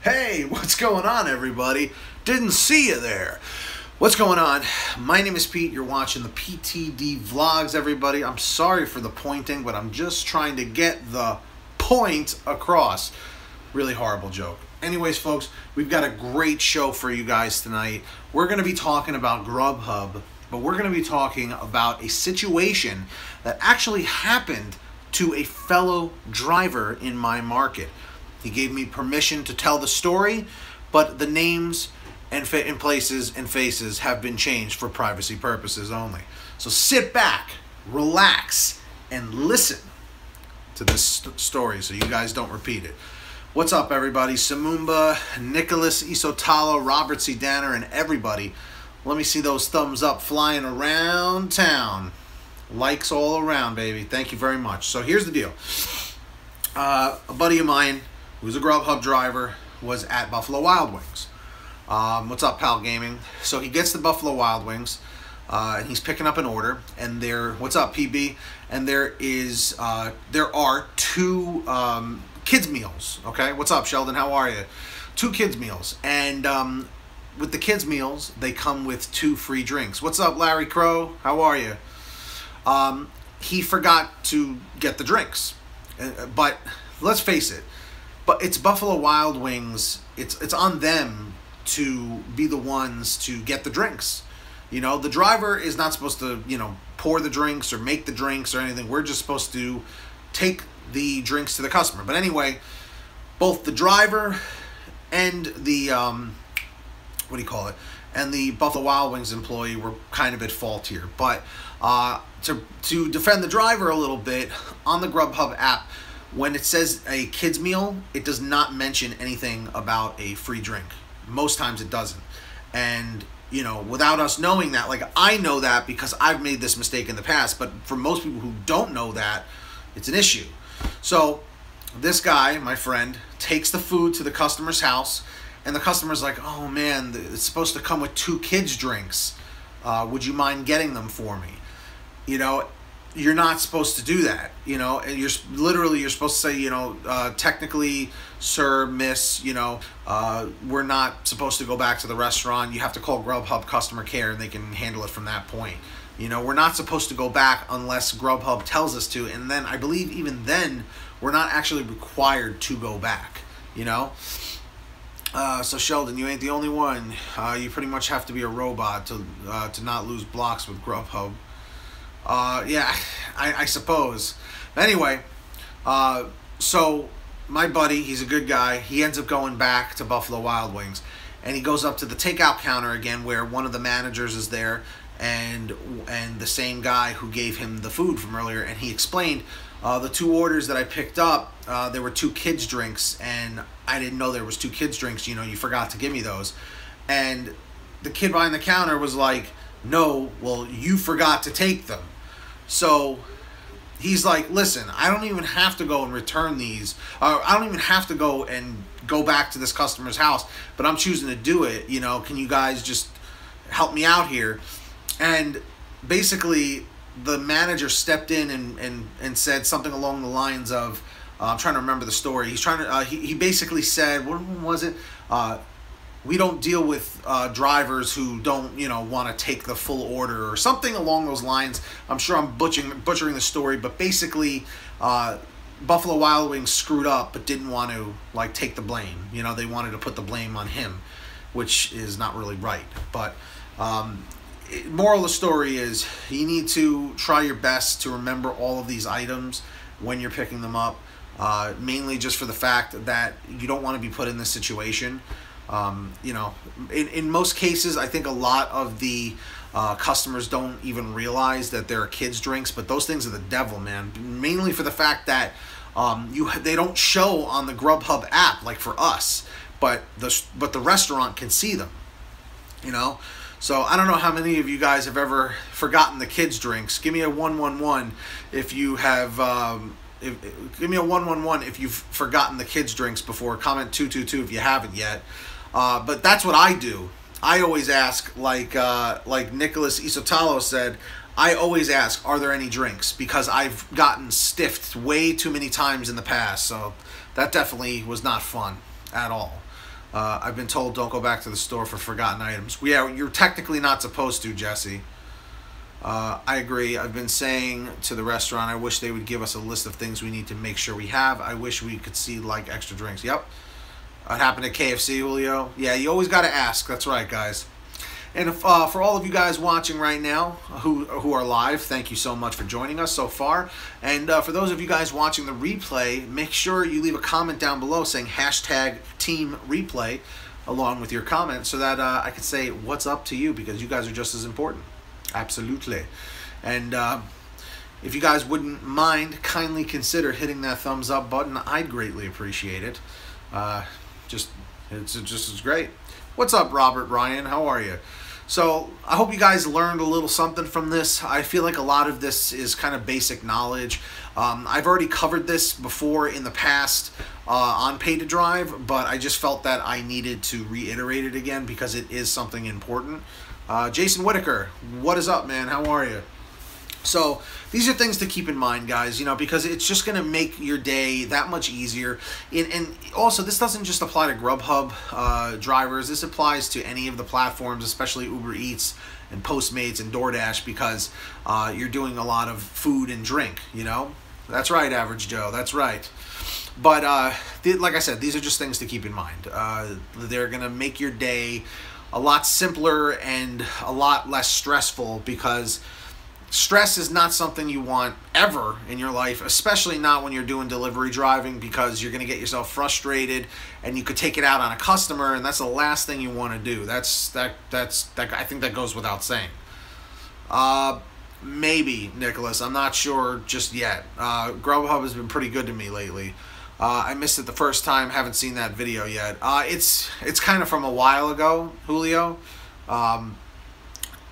Hey, what's going on, everybody? Didn't see you there. What's going on? My name is Pete. You're watching the PTD Vlogs, everybody. I'm sorry for the pointing, but I'm just trying to get the point across. Really horrible joke. Anyways, folks, we've got a great show for you guys tonight. We're going to be talking about Grubhub, but we're going to be talking about a situation that actually happened to a fellow driver in my market. He gave me permission to tell the story, but the names and places and faces have been changed for privacy purposes only. So sit back, relax, and listen to this story so you guys don't repeat it. What's up, everybody? Samumba, Nicholas Isotalo, Robert C. Danner, and everybody. Let me see those thumbs up flying around town. Likes all around, baby. Thank you very much. So here's the deal. A buddy of mine, who's a Grubhub driver, was at Buffalo Wild Wings. What's up, Pal Gaming? So he gets the Buffalo Wild Wings, and he's picking up an order, and what's up, PB? And there are two kids meals. Okay, what's up, Sheldon? How are you? Two kids meals, and with the kids meals, they come with 2 free drinks. What's up, Larry Crow? How are you? He forgot to get the drinks, but let's face it. But it's Buffalo Wild Wings. It's on them to be the ones to get the drinks. You know, the driver is not supposed to, pour the drinks or make the drinks or anything. We're just supposed to take the drinks to the customer. But anyway, both the driver and the and the Buffalo Wild Wings employee were kind of at fault here. But to defend the driver a little bit, on the Grubhub app, when it says a kids meal, it does not mention anything about a free drink. Most times it doesn't. And, without us knowing that, like, I know that because I've made this mistake in the past, but for most people who don't know that, it's an issue. So this guy, my friend, takes the food to the customer's house, and the customer's like, oh man, it's supposed to come with 2 kids drinks. Would you mind getting them for me? You're not supposed to do that, and you're supposed to say, technically, sir, miss, we're not supposed to go back to the restaurant. You have to call Grubhub customer care and they can handle it from that point. We're not supposed to go back unless Grubhub tells us to, and then I believe even then we're not actually required to go back, So Sheldon, you ain't the only one. You pretty much have to be a robot to not lose blocks with Grubhub. Yeah, I suppose. Anyway, so my buddy, he's a good guy. He ends up going back to Buffalo Wild Wings, and he goes up to the takeout counter again, where one of the managers is there, and the same guy who gave him the food from earlier, and he explained the 2 orders that I picked up. There were 2 kids drinks, and I didn't know there was 2 kids drinks. You forgot to give me those, and the kid behind the counter was like, no, well, you forgot to take them. So he's like, listen, I don't even have to go and return these. I don't even have to go back to this customer's house, but I'm choosing to do it. Can you guys just help me out here? And basically, the manager stepped in and said something along the lines of, I'm trying to remember the story. He basically said, what was it? We don't deal with drivers who don't, want to take the full order or something along those lines. I'm sure I'm butchering the story, but basically, Buffalo Wild Wings screwed up but didn't want to, take the blame. They wanted to put the blame on him, which is not really right. But moral of the story is you need to try your best to remember all of these items when you're picking them up, mainly just for the fact that you don't want to be put in this situation. In most cases, I think a lot of the customers don't even realize that there are kids drinks, but those things are the devil, man. Mainly for the fact that they don't show on the Grubhub app like for us, but the restaurant can see them. So I don't know how many of you guys have ever forgotten the kids drinks. Give me a 111 if you have. Give me a 111 if you've forgotten the kids drinks before. Comment 222 if you haven't yet. But that's what I do. I always ask, like Nicholas Isotalo said, I always ask, are there any drinks? Because I've gotten stiffed way too many times in the past, so that definitely was not fun at all. I've been told don't go back to the store for forgotten items. Yeah, you're technically not supposed to, Jesse. I agree. I've been saying to the restaurant, I wish they would give us a list of things we need to make sure we have. I wish we could see like extra drinks. Yep. It happened at KFC, Julio. Yeah, you always got to ask. That's right, guys. And if, for all of you guys watching right now who are live, thank you so much for joining us so far. And for those of you guys watching the replay, make sure you leave a comment down below saying #TeamReplay along with your comment so that I can say what's up to you, because you guys are just as important. Absolutely. And if you guys wouldn't mind, kindly consider hitting that thumbs up button. I'd greatly appreciate it. It's just great. What's up, Robert Ryan? How are you? So I hope you guys learned a little something from this. I feel like a lot of this is kind of basic knowledge. I've already covered this before in the past on Pay to Drive, but I just felt that I needed to reiterate it again because it is something important. Jason Whitaker, what is up, man? How are you? So these are things to keep in mind, guys, you know, because it's just going to make your day that much easier. And also, this doesn't just apply to Grubhub drivers. This applies to any of the platforms, especially Uber Eats and Postmates and DoorDash, because you're doing a lot of food and drink, you know. That's right, Average Joe. That's right. But like I said, these are just things to keep in mind. They're going to make your day a lot simpler and a lot less stressful, because stress is not something you want ever in your life, especially not when you're doing delivery driving, because you're going to get yourself frustrated and you could take it out on a customer, and that's the last thing you want to do. I think that goes without saying. Maybe, Nicholas. I'm not sure just yet. Grubhub has been pretty good to me lately. I missed it the first time. Haven't seen that video yet. It's kind of from a while ago, Julio. And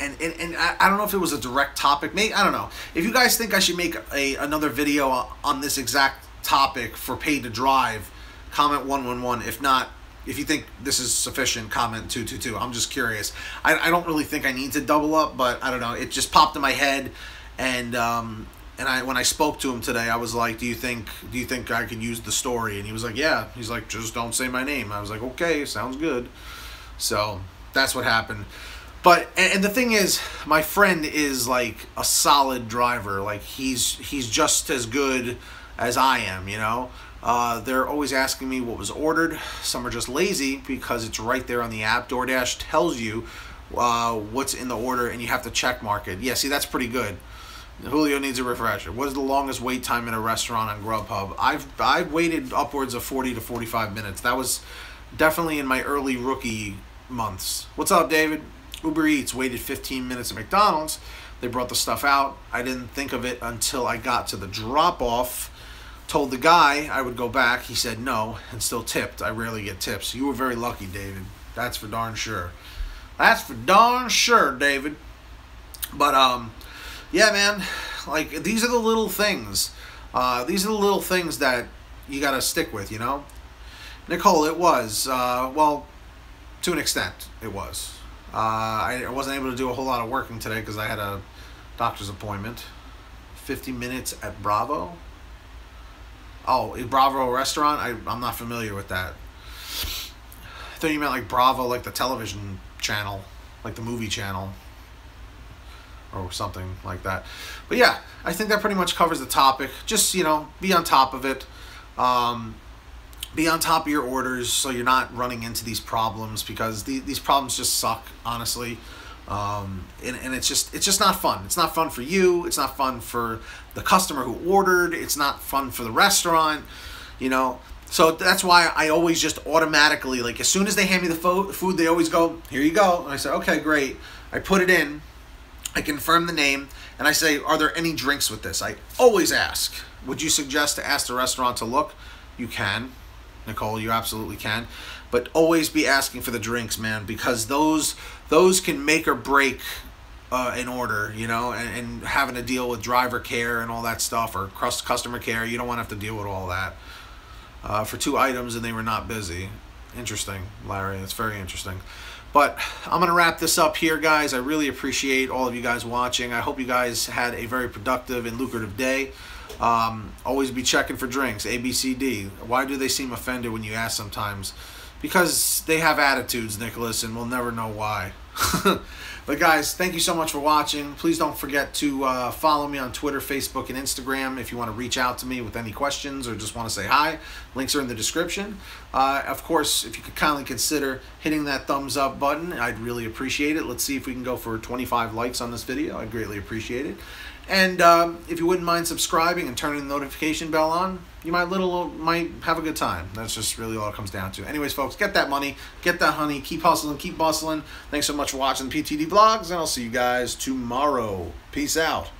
I don't know if it was a direct topic. Maybe, I don't know. If you guys think I should make another video on this exact topic for Pay to Drive, comment 111. If not, if you think this is sufficient, comment 222. I'm just curious. I don't really think I need to double up, but I don't know. It just popped in my head, and when I spoke to him today, I was like, do you think I could use the story? And he was like, yeah. He's like, just don't say my name. I was like, okay, sounds good. So that's what happened. But, and the thing is, my friend is like a solid driver. Like he's just as good as I am, you know. They're always asking me what was ordered. Some are just lazy because it's right there on the app. DoorDash tells you what's in the order, and you have to check mark it. Yeah, see, that's pretty good. Julio needs a refresher. What is the longest wait time in a restaurant on Grubhub? I've waited upwards of 40 to 45 minutes. That was definitely in my early rookie months. What's up, David? Uber Eats waited 15 minutes at McDonald's. They brought the stuff out. I didn't think of it until I got to the drop-off. Told the guy I would go back. He said no and still tipped. I rarely get tips. You were very lucky, David. That's for darn sure. That's for darn sure, David. But, yeah, man, like, these are the little things. These are the little things that you got to stick with, you know? Nicole, it was. Well, to an extent, it was. I wasn't able to do a whole lot of working today because I had a doctor's appointment. 50 minutes at Bravo. Oh, Bravo restaurant? I'm not familiar with that. I thought you meant like Bravo, like the television channel, like the movie channel, or something like that. But yeah, I think that pretty much covers the topic. Just, you know, be on top of it. Be on top of your orders so you're not running into these problems, because these problems just suck, honestly. And it's just not fun. It's not fun for you. It's not fun for the customer who ordered. It's not fun for the restaurant, you know. So that's why I always just automatically, like, as soon as they hand me the food, they always go, here you go. And I say, okay, great. I put it in. I confirm the name. And I say, are there any drinks with this? I always ask. Would you suggest to ask the restaurant to look? You can. Nicole, you absolutely can, but always be asking for the drinks, man, because those can make or break an order, you know, and having to deal with driver care and all that stuff, or customer care. You don't want to have to deal with all that for 2 items, and they were not busy. Interesting, Larry. That's very interesting. But I'm gonna wrap this up here, guys. I really appreciate all of you guys watching. I hope you guys had a very productive and lucrative day. Always be checking for drinks. ABCD. Why do they seem offended when you ask sometimes? because they have attitudes, Nicholas, and we'll never know why. But guys, thank you so much for watching. Please don't forget to follow me on Twitter, Facebook, and Instagram if you want to reach out to me with any questions or just want to say hi. Links are in the description. Of course, if you could kindly consider hitting that thumbs up button, I'd really appreciate it. Let's see if we can go for 25 likes on this video. I'd greatly appreciate it. And if you wouldn't mind subscribing and turning the notification bell on, you might have a good time. That's just really all it comes down to. Anyways, folks, get that money, get that honey, keep hustling, keep bustling. Thanks so much for watching the PTD Vlogs, and I'll see you guys tomorrow. Peace out.